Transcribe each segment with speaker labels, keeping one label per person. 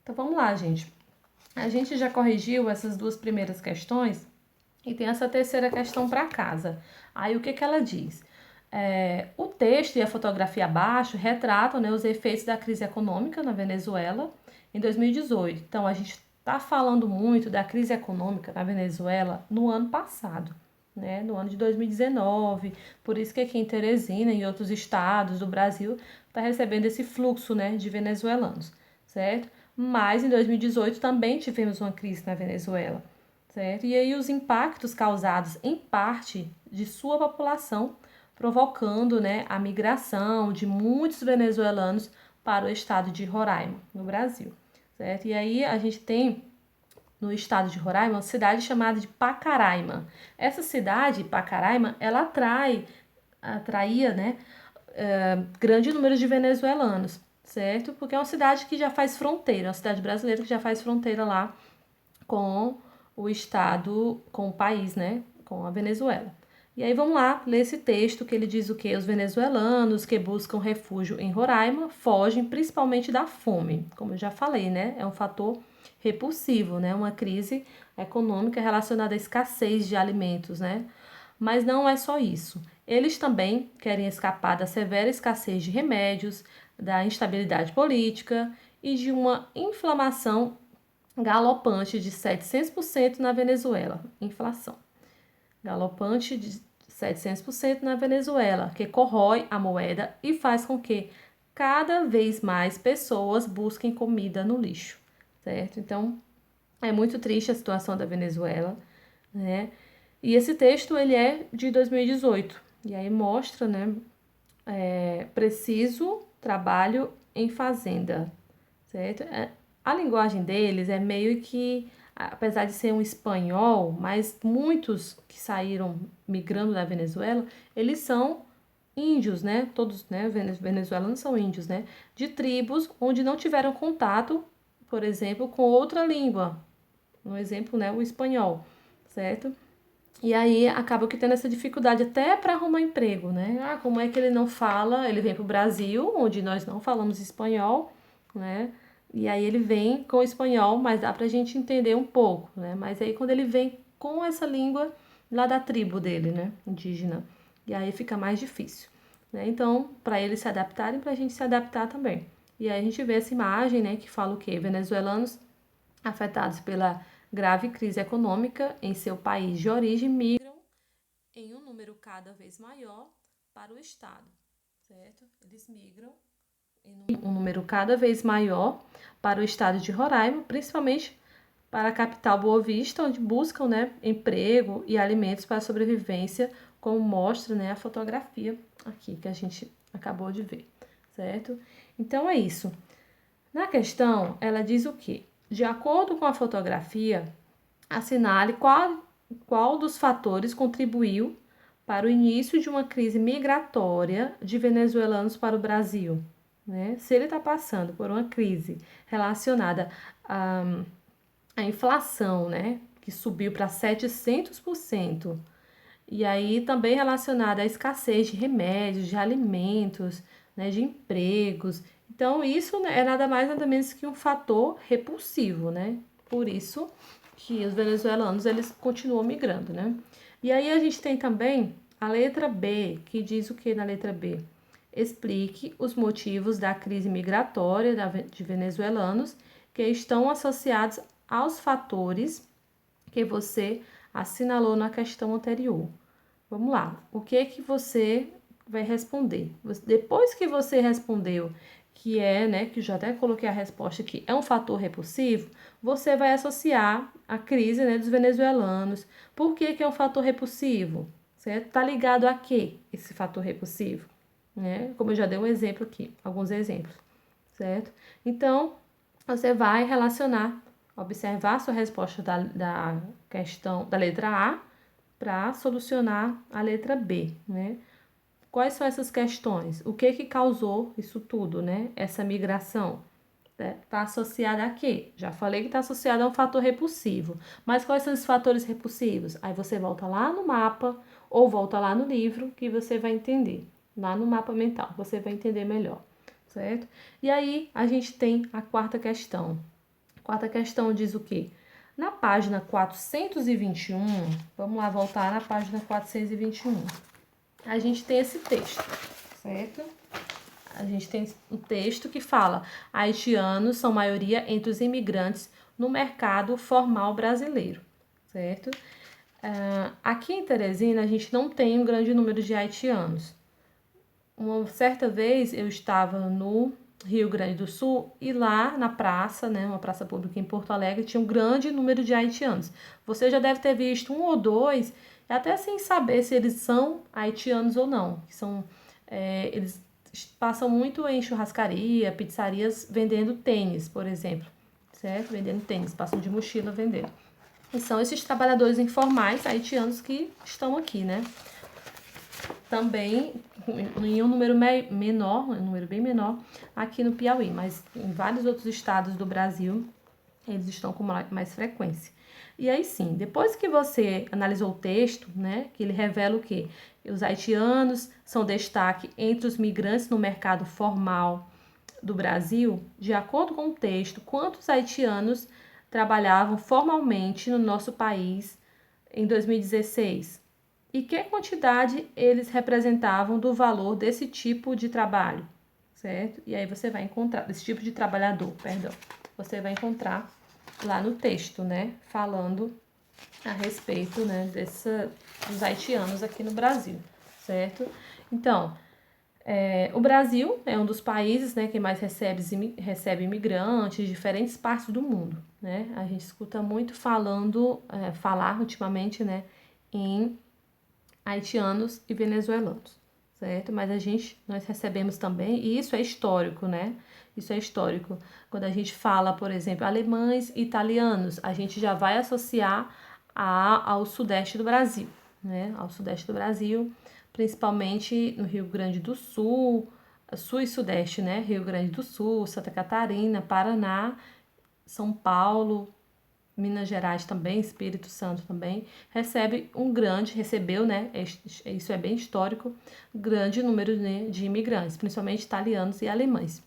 Speaker 1: Então vamos lá, gente. A gente já corrigiu essas duas primeiras questões e tem essa terceira questão para casa. Aí o que que ela diz? O texto e a fotografia abaixo retratam, né, os efeitos da crise econômica na Venezuela em 2018. Então a gente está falando muito da crise econômica na Venezuela no ano passado, né, no ano de 2019. Por isso que aqui em Teresina e outros estados do Brasil está recebendo esse fluxo, né, de venezuelanos, certo? Mas em 2018 também tivemos uma crise na Venezuela, certo? E aí os impactos causados em parte de sua população, provocando, né, a migração de muitos venezuelanos para o estado de Roraima, no Brasil, certo? E aí a gente tem no estado de Roraima uma cidade chamada de Pacaraima. Essa cidade, Pacaraima, ela atraía, né, grande número de venezuelanos, certo? Porque é uma cidade que já faz fronteira, uma cidade brasileira que já faz fronteira lá com o estado, com o país, né? Com a Venezuela. E aí vamos lá ler esse texto que ele diz o que? Os venezuelanos que buscam refúgio em Roraima fogem principalmente da fome. Como eu já falei, né? É um fator repulsivo, né? Uma crise econômica relacionada à escassez de alimentos, né? Mas não é só isso. Eles também querem escapar da severa escassez de remédios, da instabilidade política e de uma inflamação galopante de 700% na Venezuela. Inflação. Galopante de 700% na Venezuela, que corrói a moeda e faz com que cada vez mais pessoas busquem comida no lixo, certo? Então, é muito triste a situação da Venezuela, né? E esse texto, ele é de 2018, e aí mostra, né, preciso trabalho em fazenda, certo? A linguagem deles é meio que, apesar de ser um espanhol, mas muitos que saíram migrando da Venezuela, eles são índios, né? Todos, né, venezuelanos são índios, né? De tribos onde não tiveram contato, por exemplo, com outra língua. Um exemplo, né, o espanhol, certo? E aí acaba que tendo essa dificuldade até para arrumar emprego, né? Ah, como é que ele não fala? Ele vem para o Brasil, onde nós não falamos espanhol, né? E aí ele vem com o espanhol, mas dá pra gente entender um pouco, né? Mas aí quando ele vem com essa língua lá da tribo dele, né, indígena, e aí fica mais difícil, né? Então, para eles se adaptarem, para a gente se adaptar também. E aí a gente vê essa imagem, né, que fala o quê? Venezuelanos afetados pela grave crise econômica em seu país de origem migram em um número cada vez maior para o estado, certo? Eles migram em um número cada vez maior para o estado de Roraima, principalmente para a capital Boa Vista, onde buscam, né, emprego e alimentos para a sobrevivência, como mostra, né, a fotografia aqui que a gente acabou de ver, certo? Então é isso. Na questão, ela diz o quê? De acordo com a fotografia, assinale qual dos fatores contribuiu para o início de uma crise migratória de venezuelanos para o Brasil. Né? Se ele está passando por uma crise relacionada à inflação, né? Que subiu para 700%, e aí também relacionada à escassez de remédios, de alimentos, né, de empregos. Então, isso, né, é nada mais nada menos que um fator repulsivo, né? Por isso que os venezuelanos eles continuam migrando, né? E aí a gente tem também a letra B, que diz o que na letra B? Explique os motivos da crise migratória de venezuelanos que estão associados aos fatores que você assinalou na questão anterior. Vamos lá. O que é que você vai responder? Depois que você respondeu que é, né, que eu já até coloquei a resposta aqui, é um fator repulsivo, você vai associar a crise, né, dos venezuelanos. Por que que é um fator repulsivo? Certo? Tá ligado a quê esse fator repulsivo? Né? Como eu já dei um exemplo aqui, alguns exemplos, certo? Então, você vai relacionar, observar a sua resposta da questão da letra A para solucionar a letra B, né? Quais são essas questões? O que que causou isso tudo, né? Essa migração está associada a quê? Já falei que está associada a um fator repulsivo. Mas quais são os fatores repulsivos? Aí você volta lá no mapa ou volta lá no livro que você vai entender. Lá no mapa mental, você vai entender melhor, certo? E aí a gente tem a quarta questão. Quarta questão diz o quê? Na página 421, vamos lá voltar na página 421. A gente tem esse texto, certo? A gente tem um texto que fala: haitianos são maioria entre os imigrantes no mercado formal brasileiro, certo? Aqui em Teresina, a gente não tem um grande número de haitianos. Uma certa vez eu estava no Rio Grande do Sul e lá na praça, né, uma praça pública em Porto Alegre, tinha um grande número de haitianos. Você já deve ter visto um ou dois, até sem saber se eles são haitianos ou não. Eles passam muito em churrascaria, pizzarias, vendendo tênis, por exemplo, certo? Vendendo tênis, passam de mochila vendendo. E são esses trabalhadores informais haitianos que estão aqui, né? Também em um número menor, um número bem menor, aqui no Piauí, mas em vários outros estados do Brasil eles estão com mais frequência. E aí sim, depois que você analisou o texto, né, que ele revela o quê? Os haitianos são destaque entre os migrantes no mercado formal do Brasil, de acordo com o texto, quantos haitianos trabalhavam formalmente no nosso país em 2016? E que quantidade eles representavam do valor desse tipo de trabalho, certo? E aí você vai encontrar, desse tipo de trabalhador, perdão, você vai encontrar lá no texto, né, falando a respeito, né, dos haitianos aqui no Brasil, certo? Então, o Brasil é um dos países, né, que mais recebe imigrantes de diferentes partes do mundo, né? A gente escuta muito falar ultimamente, né, em haitianos e venezuelanos, certo? Mas nós recebemos também, e isso é histórico, né? Isso é histórico. Quando a gente fala, por exemplo, alemães e italianos, a gente já vai associar ao sudeste do Brasil, né? Ao sudeste do Brasil, principalmente no Rio Grande do Sul, sul e sudeste, né? Rio Grande do Sul, Santa Catarina, Paraná, São Paulo, Minas Gerais também, Espírito Santo também, recebeu, né, isso é bem histórico, grande número, né, de imigrantes, principalmente italianos e alemães.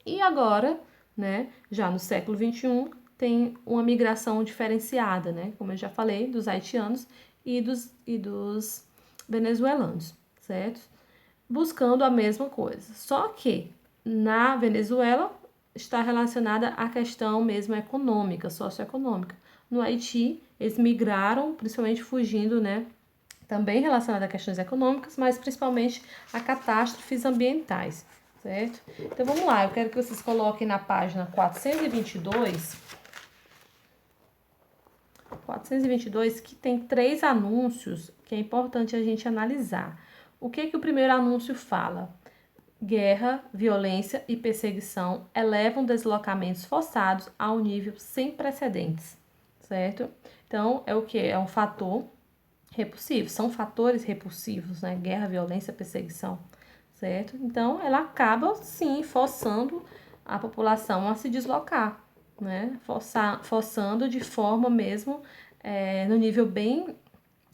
Speaker 1: E agora, né, já no século XXI, tem uma migração diferenciada, né, como eu já falei, dos haitianos e dos venezuelanos, certo? Buscando a mesma coisa. Só que na Venezuela está relacionada à questão mesmo econômica, socioeconômica. No Haiti, eles migraram, principalmente fugindo, né? Também relacionada a questões econômicas, mas principalmente a catástrofes ambientais, certo? Então vamos lá, eu quero que vocês coloquem na página 422, que tem 3 anúncios que é importante a gente analisar. O que o primeiro anúncio fala? Guerra, violência e perseguição elevam deslocamentos forçados a um nível sem precedentes, certo? Então, é o que? É um fator repulsivo, são fatores repulsivos, né? Guerra, violência, perseguição, certo? Então, ela acaba, sim, forçando a população a se deslocar, né? Forçando de forma mesmo, no nível bem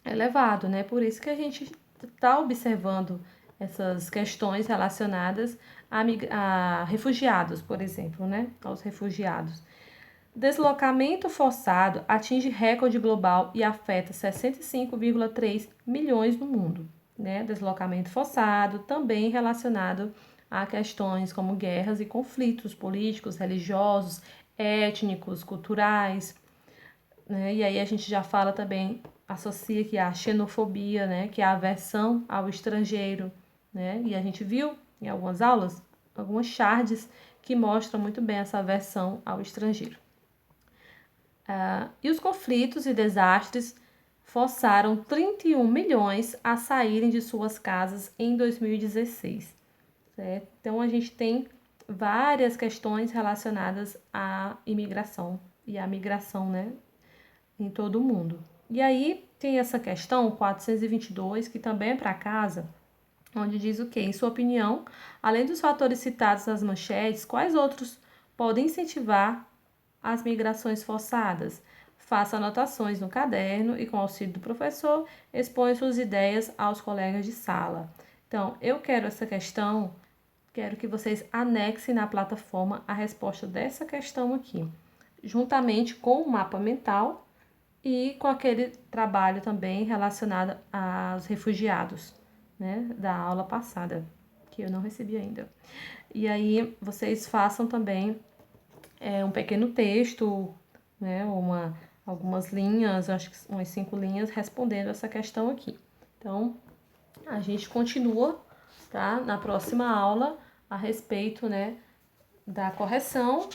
Speaker 1: elevado, né? Por isso que a gente está observando essas questões relacionadas a refugiados, por exemplo, né? Aos refugiados. Deslocamento forçado atinge recorde global e afeta 65,3 milhões no mundo, né? Deslocamento forçado também relacionado a questões como guerras e conflitos políticos, religiosos, étnicos, culturais, né? E aí a gente já fala também, associa que a xenofobia, né? Que é a aversão ao estrangeiro, né? E a gente viu em algumas aulas, algumas charges que mostram muito bem essa aversão ao estrangeiro. E os conflitos e desastres forçaram 31 milhões a saírem de suas casas em 2016. Certo? Então, a gente tem várias questões relacionadas à imigração e à migração, né, em todo o mundo. E aí tem essa questão 422, que também é para casa, onde diz o quê? Em sua opinião, além dos fatores citados nas manchetes, quais outros podem incentivar as migrações forçadas? Faça anotações no caderno e, com auxílio do professor, expõe suas ideias aos colegas de sala. Então, eu quero que vocês anexem na plataforma a resposta dessa questão aqui. juntamente com o mapa mental e com aquele trabalho também relacionado aos refugiados, né, da aula passada, que eu não recebi ainda. E aí vocês façam também um pequeno texto, né, algumas linhas, acho que umas 5 linhas, respondendo essa questão aqui. Então, a gente continua, tá, na próxima aula a respeito, né, da correção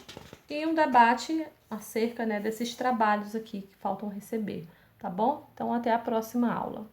Speaker 1: e um debate acerca, né, desses trabalhos aqui que faltam receber, tá bom? Então, até a próxima aula.